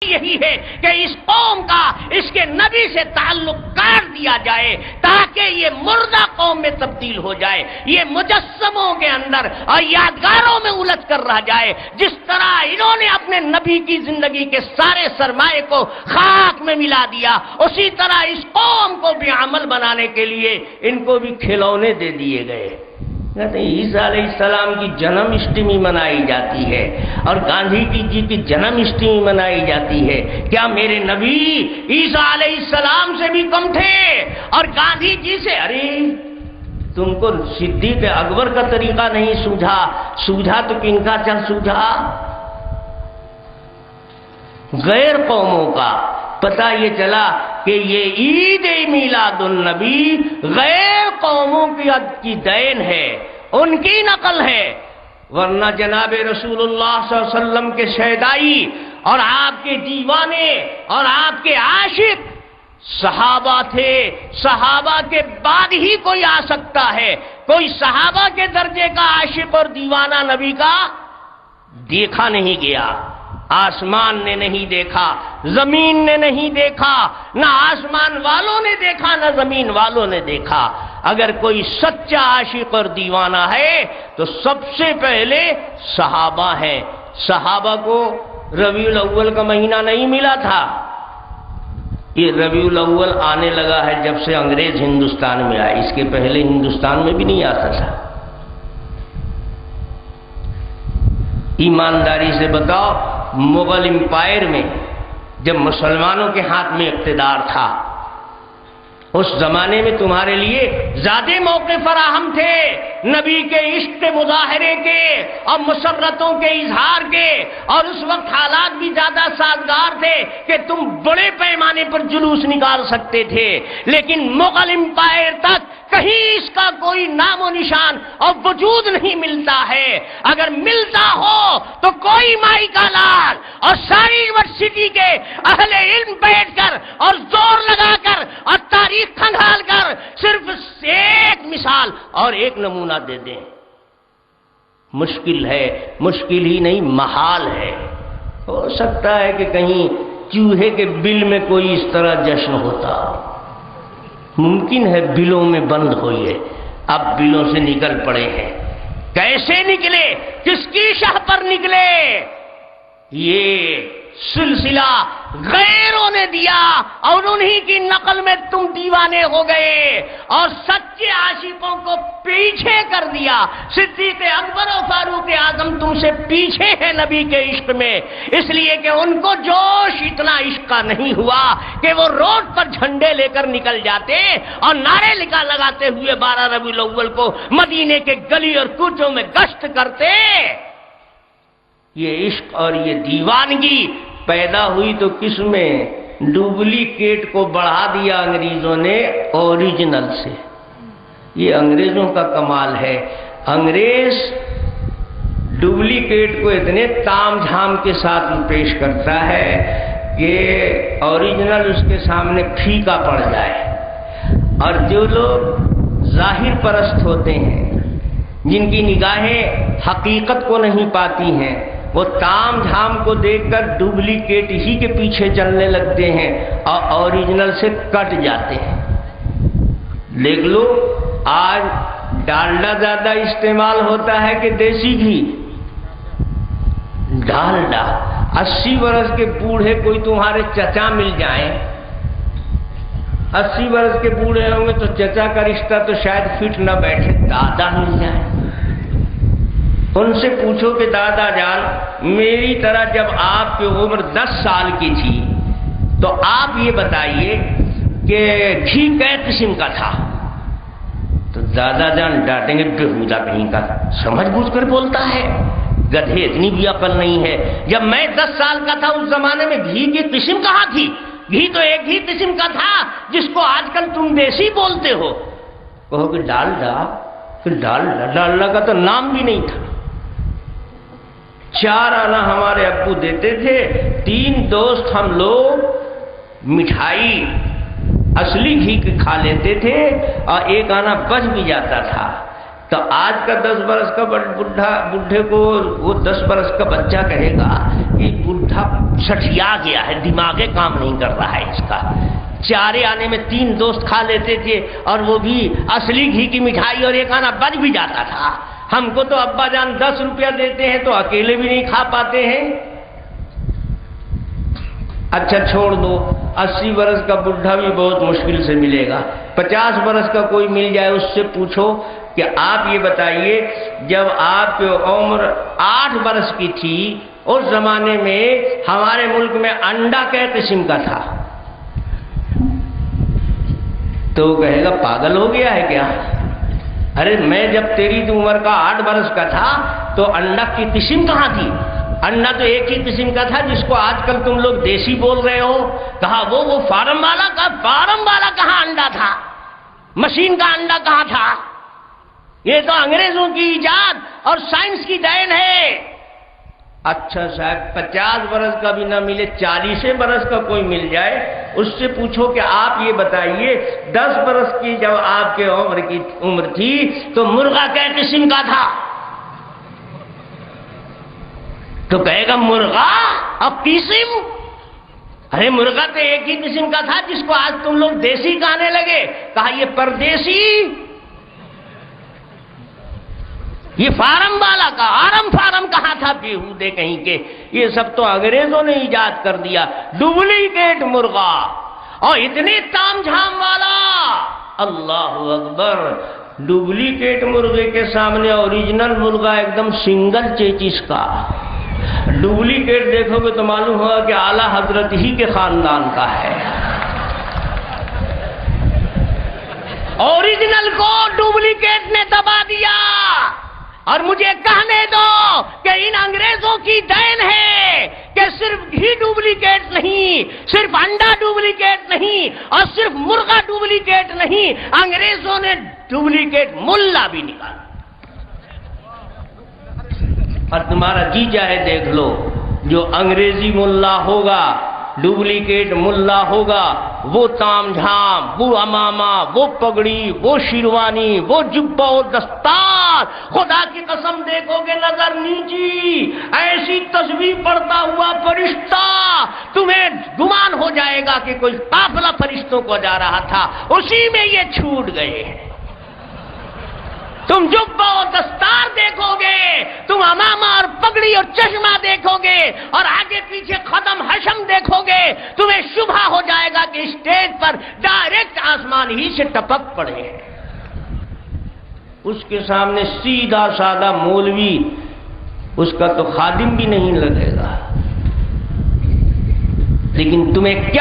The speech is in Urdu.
یہی ہے کہ اس قوم کا اس کے نبی سے تعلق کاٹ دیا جائے تاکہ یہ مردہ قوم میں تبدیل ہو جائے، یہ مجسموں کے اندر اور یادگاروں میں الجھ کر رہ جائے۔ جس طرح انہوں نے اپنے نبی کی زندگی کے سارے سرمایے کو خاک میں ملا دیا، اسی طرح اس قوم کو بھی عمل بنانے کے لیے ان کو بھی کھلونے دے دیے گئے۔ کہتے ہیں عیسیٰ علیہ السلام کی جنم اشٹمی منائی جاتی ہے اور گاندھی جی کی جنم اشٹمی منائی جاتی ہے۔ کیا میرے نبی عیسیٰ علیہ السلام سے بھی کم تھے اور گاندھی جی سے؟ ارے تم کو صدیق اکبر کا طریقہ نہیں سوجھا تو کن کا چل سوجھا؟ غیر قوموں کا پتہ یہ چلا کہ یہ عید میلاد النبی غیر قوموں کی دین ہے، ان کی نقل ہے، ورنہ جناب رسول اللہ صلی اللہ علیہ وسلم کے شیدائی اور آپ کے دیوانے اور آپ کے عاشق صحابہ تھے۔ صحابہ کے بعد ہی کوئی آ سکتا ہے، کوئی صحابہ کے درجے کا عاشق اور دیوانہ نبی کا دیکھا نہیں گیا۔ آسمان نے نہیں دیکھا، زمین نے نہیں دیکھا، نہ آسمان والوں نے دیکھا نہ زمین والوں نے دیکھا۔ اگر کوئی سچا عاشق اور دیوانہ ہے تو سب سے پہلے صحابہ ہیں۔ صحابہ کو ربیع الاول کا مہینہ نہیں ملا تھا، یہ ربیع الاول آنے لگا ہے جب سے انگریز ہندوستان میں آئے، اس کے پہلے ہندوستان میں بھی نہیں آتا تھا۔ ایمانداری سے بتاؤ، مغل امپائر میں جب مسلمانوں کے ہاتھ میں اقتدار تھا، اس زمانے میں تمہارے لیے زیادہ موقع فراہم تھے نبی کے عشق کے مظاہرے کے اور مسرتوں کے اظہار کے، اور اس وقت حالات بھی زیادہ سازگار تھے کہ تم بڑے پیمانے پر جلوس نکال سکتے تھے۔ لیکن مغل امپائر تک کہیں اس کا کوئی نام و نشان اور وجود نہیں ملتا ہے۔ اگر ملتا ہو تو کوئی مائی کا لال اور ساری یونیورسٹی کے اہل علم بیٹھ کر اور زور لگا کر اور تاریخ کھنگال کر صرف ایک مثال اور ایک نمونہ دے دیں۔ مشکل ہے، مشکل ہی نہیں محال ہے۔ ہو سکتا ہے کہ کہیں چوہے کے بل میں کوئی اس طرح جشن ہوتا، ممکن ہے بلوں میں بند ہوئے، اب بلوں سے نکل پڑے ہیں۔ کیسے نکلے؟ کس کی شاہ پر نکلے؟ یہ سلسلہ غیروں نے دیا اور انہی کی نقل میں تم دیوانے ہو گئے اور سچے عاشقوں کو پیچھے کر دیا۔ صدیق اکبر و فاروق اعظم تم سے پیچھے ہے نبی کے عشق میں، اس لیے کہ ان کو جوش اتنا عشق کا نہیں ہوا کہ وہ روڈ پر جھنڈے لے کر نکل جاتے اور نعرے لگاتے ہوئے 12 ربیع الاول کو مدینے کے گلی اور کوچوں میں گشت کرتے۔ یہ عشق اور یہ دیوانگی پیدا ہوئی تو کس میں؟ ڈپلیکیٹ کو بڑھا دیا انگریزوں نے اوریجنل سے۔ یہ انگریزوں کا کمال ہے، انگریز ڈپلیکیٹ کو اتنے تام جھام کے ساتھ پیش کرتا ہے کہ اوریجنل اس کے سامنے پھیکا پڑ جائے۔ اور جو لوگ ظاہر پرست ہوتے ہیں، جن کی نگاہیں حقیقت کو نہیں پاتی ہیں، وہ تام جھام کو دیکھ کر ڈپلیکیٹ ہی کے پیچھے چلنے لگتے ہیں اور اوریجنل سے کٹ جاتے ہیں۔ دیکھ لو آج ڈالڈا زیادہ استعمال ہوتا ہے کہ دیسی گھی؟ ڈالڈا۔ 80 برس کے بوڑھے کوئی تمہارے چچا مل جائیں، 80 برس کے بوڑھے ہوں گے تو چچا کا رشتہ تو شاید فٹ نہ بیٹھے، دادا مل جائیں، ان سے پوچھو کہ دادا جان میری طرح جب آپ کی عمر 10 سال کی تھی تو آپ یہ بتائیے کہ گھی کئے قسم کا تھا؟ تو دادا جان ڈانٹیں گے بےہودہ کہیں کا، سمجھ بوجھ کر بولتا ہے، گدھے اتنی بھی عقل نہیں ہے۔ جب میں 10 سال کا تھا اس زمانے میں گھی کی قسم کہاں تھی؟ گھی تو ایک ہی قسم کا تھا جس کو آج کل تم دیسی بولتے ہو۔ کہو کہ ڈالڈا، پھر ڈالڈا کا تو نام بھی نہیں تھا۔ 4 آنا ہمارے ابو دیتے تھے، 3 دوست ہم لوگ مٹھائی اصلی گھی کی کھا لیتے تھے اور 1 آنا بچ بھی جاتا تھا۔ تو آج کا 10 برس کا بڈھے کو وہ 10 برس کا بچہ کہے گا کہ بوڑھا سٹیا گیا ہے، دماغے کام نہیں کر رہا ہے اس کا۔ چارے آنے میں 3 دوست کھا لیتے تھے، اور وہ بھی اصلی گھی کی مٹھائی، اور ایک آنا بچ بھی جاتا تھا۔ ہم کو تو ابا جان 10 روپیہ دیتے ہیں تو اکیلے بھی نہیں کھا پاتے ہیں۔ اچھا چھوڑ دو، 80 برس کا بڈھا بھی بہت مشکل سے ملے گا۔ 50 برس کا کوئی مل جائے، اس سے پوچھو کہ آپ یہ بتائیے جب آپ کی عمر 8 برس کی تھی، اس زمانے میں ہمارے ملک میں انڈا کئے قسم کا تھا؟ تو وہ کہے گا پاگل ہو گیا ہے کیا؟ ارے میں جب تیری عمر کا 8 برس کا تھا تو انڈا کی قسم کہاں تھی؟ انڈا تو ایک ہی قسم کا تھا جس کو آج کل تم لوگ دیسی بول رہے ہو۔ کہا وہ فارم والا کا، فارم والا کہاں انڈا تھا؟ مشین کا انڈا کہاں تھا؟ یہ تو انگریزوں کی ایجاد اور سائنس کی دین ہے۔ اچھا صاحب 50 برس کا بھی نہ ملے، 40 برس کا کوئی مل جائے، اس سے پوچھو کہ آپ یہ بتائیے 10 برس کی جب آپ کے عمر تھی تو مرغا کیا قسم کا تھا؟ تو کہے گا مرغا اب قسم؟ ارے مرغا تو ایک ہی قسم کا تھا جس کو آج تم لوگ دیسی کہنے لگے۔ کہا یہ پردیسی، یہ فارم والا کا آرم فارم کہاں تھا بیہودے کہیں کے؟ یہ سب تو انگریزوں نے ایجاد کر دیا، ڈپلیکیٹ مرغا، اور اتنے تام جھام والا۔ اللہ اکبر! ڈپلیکیٹ مرغے کے سامنے اوریجنل مرغا ایک دم سنگل چیچس کا۔ ڈپلیکیٹ دیکھو گے تو معلوم ہوگا کہ اعلیٰ حضرت ہی کے خاندان کا ہے۔ اوریجنل کو ڈپلیکیٹ نے دبا دیا۔ اور مجھے کہنے دو کہ ان انگریزوں کی دین ہے کہ صرف گھی ڈپلیکیٹ نہیں، صرف انڈا ڈپلیکیٹ نہیں، اور صرف مرغا ڈپلیکیٹ نہیں، انگریزوں نے ڈپلیکیٹ ملا بھی نکالا۔ اور تمہارا جی چاہے دیکھ لو، جو انگریزی ملا ہوگا، ڈپلیکیٹ ملا ہوگا، وہ تام جھام، وہ امامہ، وہ پگڑی، وہ شیروانی، وہ جبہ و دستار، خدا کی قسم دیکھو گے نظر نیچی، ایسی تسبیح پڑھتا ہوا فرشتہ، تمہیں گمان ہو جائے گا کہ کوئی قافلہ فرشتوں کو جا رہا تھا، اسی میں یہ چھوٹ گئے ہیں۔ تم جبہ و دستار دیکھو گے، تم امامہ اور پگڑی اور چشمہ دیکھو گے، اور آگے پیچھے ختم حشم دیکھو گے، تمہیں شبہ ہو جائے گا کہ اسٹیج پر ڈائریکٹ آسمان ہی سے ٹپک پڑے ہیں۔ اس کے سامنے سیدھا سادہ مولوی، اس کا تو خادم بھی نہیں لگے گا۔ لیکن تمہیں کیا